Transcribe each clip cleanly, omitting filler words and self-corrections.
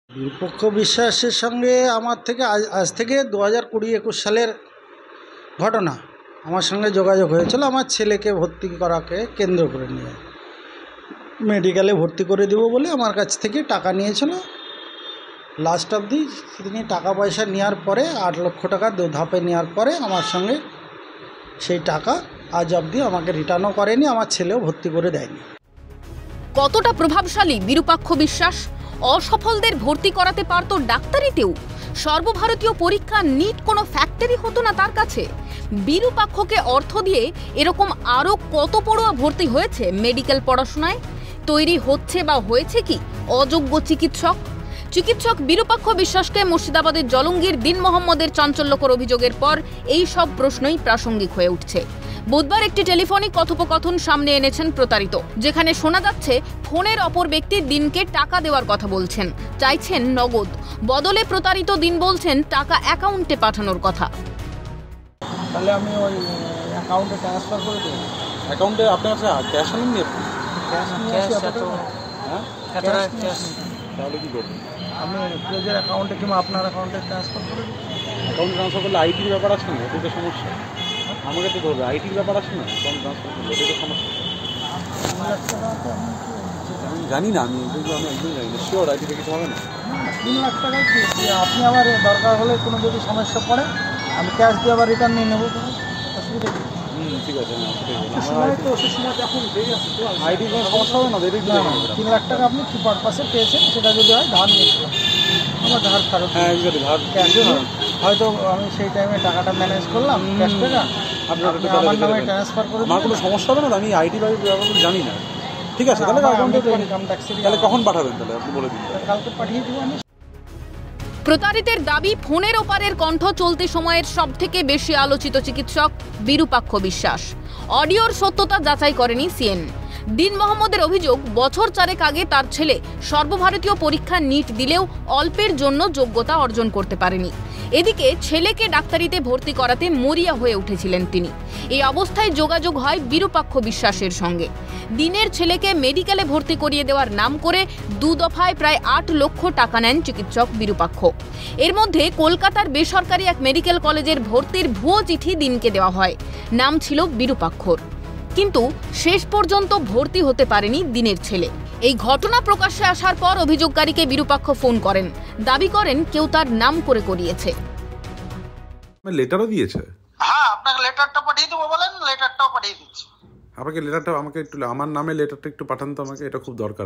বিরূপক্ষ বিশ্বাসের সঙ্গে আমার থেকে আজ থেকে 2020-21 সালের ঘটনা। আমার সঙ্গে যোগাযোগ হয়েছিল আমার ছেলেকে ভর্তি করাকে কেন্দ্র করে নিয়ে, মেডিকেলে ভর্তি করে দেবো বলে আমার কাছ থেকে টাকা নিয়েছিল। লাস্ট অবধি তিনি টাকা পয়সা নেওয়ার পরে 8 লক্ষ টাকা ধাপে নেওয়ার পরে আমার সঙ্গে সেই টাকা আজ অবধি আমাকে রিটার্নও করেনি, আমার ছেলেও ভর্তি করে দেয়নি। কতটা প্রভাবশালী বিরূপাক্ষ বিশ্বাস? অসফলদের ভর্তি করাতে পারত ডাক্তারিতেও। সর্বভারতীয় পরীক্ষা নিট কোনো ফ্যাক্টরি হতো না তার কাছে। বিরূপাক্ষকে অর্থ দিয়ে এরকম আরও কত পড়ুয়া ভর্তি হয়েছে মেডিকেল পড়াশোনায়। তৈরি হচ্ছে বা হয়েছে কি অযোগ্য চিকিৎসক বিরূপাক্ষ বিশ্বাসকে মুর্শিদাবাদের জলঙ্গির দিন মোহাম্মদের চাঞ্চল্যকর অভিযোগের পর এই সব প্রশ্নই প্রাসঙ্গিক হয়ে উঠছে। বুধবার একটি টেলিফোনিক কথোপকথন সামনে এনেছেন প্রতারিত, যেখানে শোনা যাচ্ছে ফোনের অপর ব্যক্তি দিনকে টাকা দেওয়ার কথা বলছেন, চাইছেন নগদ। বদলে প্রতারিত দিন বলছেন টাকা অ্যাকাউন্টে পাঠানোর কথা। তাহলে আমি ওই অ্যাকাউন্টে ট্রান্সফার করে দেবো। অ্যাকাউন্টে আপনার ক্যাশ আনেননি? তাহলে কী করবেন? আমি প্লেজের অ্যাকাউন্টে কিংবা আপনার অ্যাকাউন্টে ট্রান্সফার করে দেবো। অ্যাকাউন্ট ট্রান্সফার করলে আইটির ব্যাপার আছে না, এটাই তো সমস্যা। আমাকে তো ধরবে আইটির ব্যাপার আছে না, অ্যাকাউন্ট ট্রান্সফার করলে এটাই তো সমস্যা। আমি জানি না, আমি একদম জানি না, শিওর আইটিতে কিছু হবে না। 3 লাখ টাকা আপনি আমার দরকার হলে কোনো যদি সমস্যা পড়ে আমি ক্যাশ দিয়ে আবার রিটার্ন নিয়ে নেবো, অসুবিধা কি? ঠিক আছে, আইডি কোনো সমস্যা হবে না। 3 লাখ টাকা আপনি কী পারপাসে পেয়েছেন সেটা যদি হয় ধার নিয়েছিলাম, আমার ধার ফেরত। হ্যাঁ, ধার ক্যাশ হয়তো আমি সেই টাইমে টাকাটা ম্যানেজ করলাম, ক্যাশ টাকা আমার নামে ট্রান্সফার করে। আমার কোনো সমস্যা হবে না, আমি আইটি ব্যাপার জানি না। ঠিক আছে, তাহলে ইনকাম ট্যাক্স। তাহলে কখন পাঠাবেন? তাহলে আপনি বলে দিন। কালকে পাঠিয়ে দেবো আমি। প্রতারিতের দাবি, ফোনের ওপারের কণ্ঠ চলতি সময়ের সবথেকে বেশি আলোচিত চিকিৎসক বিরূপাক্ষ বিশ্বাস। অডিওর সত্যতা যাচাই করেনি সিএন। দিন মোহাম্মদের অভিযোগ, বছর 4 আগে তার ছেলে সর্বভারতীয় পরীক্ষা নিট দিলেও অল্পের জন্য যোগ্যতা অর্জন করতে পারেনি। এদিকে ছেলেকে ডাক্তারিতে ভর্তি করাতে মরিয়া হয়ে উঠেছিলেন তিনি। এই অবস্থায় যোগাযোগ হয় বিরূপাক্ষ বিশ্বাসের সঙ্গে। দিনের ছেলেকে মেডিকেলে ভর্তি করিয়ে দেওয়ার নাম করে 2 দফায় প্রায় 8 লক্ষ টাকা নেন চিকিৎসক বিরূপাক্ষ। এর মধ্যে কলকাতার বেসরকারি এক মেডিকেল কলেজের ভর্তির ভুয়ো চিঠি দিনকে দেওয়া হয়, নাম ছিল বিরূপাক্ষর। কিন্তু শেষ পর্যন্ত ভর্তি হতে পারেনি দিনের ছেলে। এই ঘটনা প্রকাশ্যে আসার পর অভিযোগকারীকে বিরূপাক্ষ ফোন করেন, দাবি করেন কেউ তার নাম করে করিয়েছে। লেটারও দিয়েছে। হ্যাঁ, আপনাকে লেটারটা পাঠিয়ে দেবো বলেন, লেটারটাও পাঠিয়ে দিচ্ছি। আপনাকে লেটারটা আমাকে একটু, আমার নামে লেটারটা একটু পাঠান তো আমাকে, এটা খুব দরকার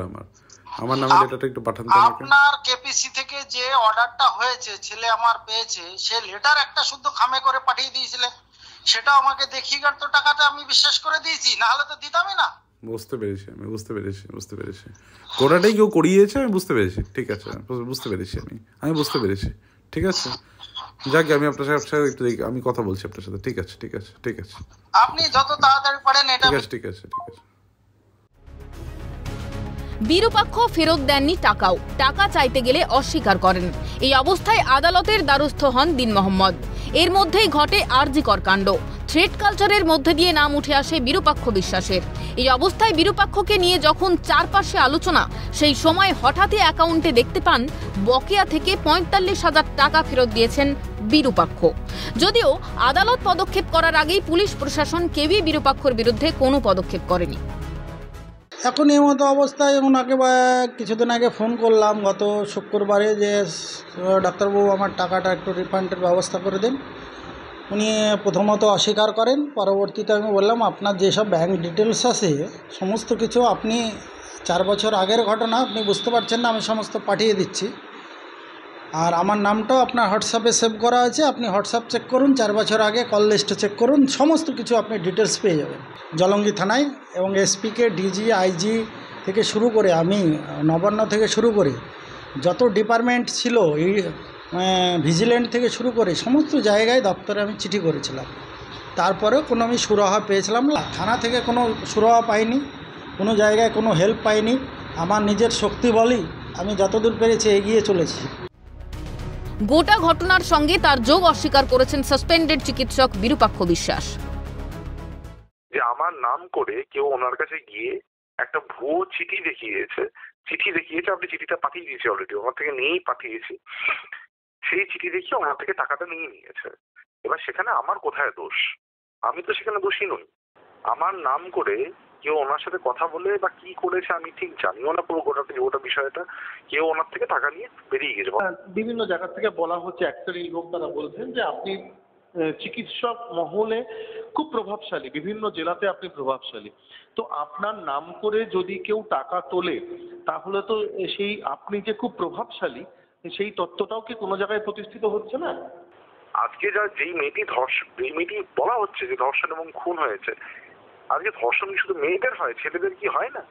আমার নামে লেটারটা একটু পাঠান তো আমাকে। আপনার কেপিসি থেকে যে অর্ডারটা হয়েছে ছেলে আমার পেয়েছে, সে লেটার একটা শুদ্ধ খামে করে পাঠিয়ে দিয়েছিলেন, সেটা আমাকে দেখিয়ে গেল তো টাকাটা আমি বিশ্বাস করে দিয়েছি, না হলে তো দিতামই না। বুঝতে পেরেছি, আমি বুঝতে পেরেছি গোটাটাই কেউ করিয়েছে, আমি বুঝতে পেরেছি। ঠিক আছে, বুঝতে পেরেছি, আমি বুঝতে পেরেছি। ঠিক আছে, যাক, আমি আপনার সাথে একটু আমি কথা বলছি আপনার সাথে। ঠিক আছে, আপনি যত তাড়াতাড়ি পারেন এটা। ঠিক আছে। বিরূপাক্ষ ফেরত দেননি টাকাও, টাকা চাইতে গেলে অস্বীকার করেন। এই অবস্থায় আদালতের দ্বারস্থ হন দিন মোহাম্মদ। এর মধ্যেই ঘটে আরজিকর কাণ্ড। থ্রেড কালচারের মধ্যে দিয়ে নাম উঠে আসে বিরূপাক্ষ বিশ্বাসের। এই অবস্থায় বিরূপাক্ষকে নিয়ে যখন চারপাশে আলোচনা, সেই সময় হঠাৎই অ্যাকাউন্টে দেখতে পান বকেয়া থেকে 45,000 টাকা ফেরত দিয়েছেন বিরূপাক্ষ। যদিও আদালত পদক্ষেপ করার আগেই পুলিশ প্রশাসন কেউই বিরূপাক্ষর বিরুদ্ধে কোনো পদক্ষেপ করেনি। এখন এই মতো অবস্থায় ওনাকে কিছুদিন আগে ফোন করলাম গত শুক্রবারে যে ডাক্তারবাবু আমার টাকাটা একটু রিফান্ডের ব্যবস্থা করে দেন। উনি প্রথমত অস্বীকার করেন, পরবর্তীতে আমি বললাম আপনার যেসব ব্যাঙ্ক ডিটেলস আছে সমস্ত কিছু আপনি 4 বছর আগের ঘটনা আপনি বুঝতে পারছেন না, আমি সমস্ত পাঠিয়ে দিচ্ছি। আর আমার নামটাও আপনার হোয়াটসঅ্যাপে সেভ করা আছে, আপনি হোয়াটসঅ্যাপ চেক করুন, 4 বছর আগে কল লিস্টে চেক করুন, সমস্ত কিছু আপনি ডিটেলস পেয়ে যাবেন জলঙ্গি থানায়। এবং এসপিকে, ডিজি, আইজি থেকে শুরু করে আমি নবান্ন থেকে শুরু করে যত ডিপার্টমেন্ট ছিল, এই ভিজিল্যান্ট থেকে শুরু করে সমস্ত জায়গায় দপ্তরে আমি চিঠি করেছিলাম, তারপরেও কোনো আমি সুরাহা পেয়েছিলাম না। থানা থেকে কোনো সুরাহা পাইনি, কোনো জায়গায় কোনো হেল্প পাইনি। আমার নিজের শক্তি বলেই আমি যতদূর পেরেছি এগিয়ে চলেছি। গোটা ঘটনার সঙ্গে তার যোগ অস্বীকার করেছেন সাসপেন্ডেড চিকিৎসক বিরূপাক্ষ বিশ্বাস। যে আমার নাম করে কেউ ওনার কাছে গিয়ে একটা ভুয়ো চিঠি দেখিয়েছে চিঠি দেখিয়েছে, আপনি চিঠিটা পাঠিয়ে দিয়েছি অলরেডি, আমার থেকে নিয়েই পাঠিয়েছি। সেই চিঠি দেখিয়ে ওনার থেকে টাকাটা নিয়ে নিয়েছে। এবার সেখানে আমার কোথায় দোষ? আমি তো সেখানে দোষী নই। আমার নাম করে কেউ ওনার সাথে কথা বলে বা কি করেছে আমি ঠিক জানিও না পুরো গোটা বিষয়টা, কেউ ওনার থেকে টাকা নিয়ে বেরিয়ে গেছে। বিভিন্ন জায়গা থেকে বলা হচ্ছে, এক শ্রেণীর লোক তারা বলছেন যে আপনি চিকিৎসক মহলে খুব প্রভাবশালী, বিভিন্ন জেলাতে আপনি প্রভাবশালী, তো আপনার নাম করে যদি কেউ টাকা তোলে তাহলে তো সেই আপনি যে খুব প্রভাবশালী সেই তত্ত্বটাও কি কোনো জায়গায় প্রতিষ্ঠিত হচ্ছে না? আজকে যেই মেয়েটি বলা হচ্ছে যে ধর্ষণ এবং খুন হয়েছে, আজকে ধর্ষণ শুধু মেয়েদের হয়, ছেলেদের কি হয় না?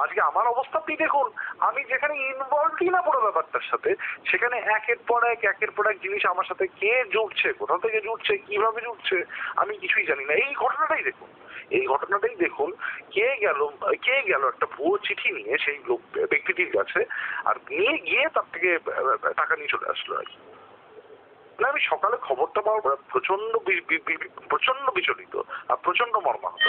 আজকে আমার অবস্থা আপনি দেখুন, আমি যেখানে ইনভলভই না পুরো ব্যাপারটার সাথে, সেখানে একের পর এক জিনিস আমার সাথে কে জুড়ছে, কোথা থেকে জুড়ছে, কিভাবে জুড়ছে, আমি কিছুই জানি না। এই ঘটনাটাই দেখুন, কে গেল একটা ভুয়ো চিঠি নিয়ে সেই ব্যক্তিটির কাছে, আর নিয়ে গিয়ে তার থেকে টাকা নিয়ে চলে আসলো আর কি। না, আমি সকালে খবরটা পাওয়ার পর প্রচন্ড বিচলিত আর প্রচন্ড মর্মাহত।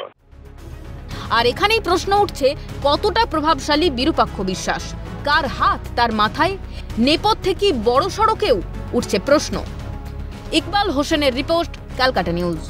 আর এখানেই প্রশ্ন উঠছে, কতটা প্রভাবশালী বিরূপাক্ষ বিশ্বাস, কার হাত তার মাথায়? নেপথ্যে কি বড় সড়কেও উঠছে প্রশ্ন। ইকবাল হোসেনের রিপোর্ট, ক্যালকাটা নিউজ।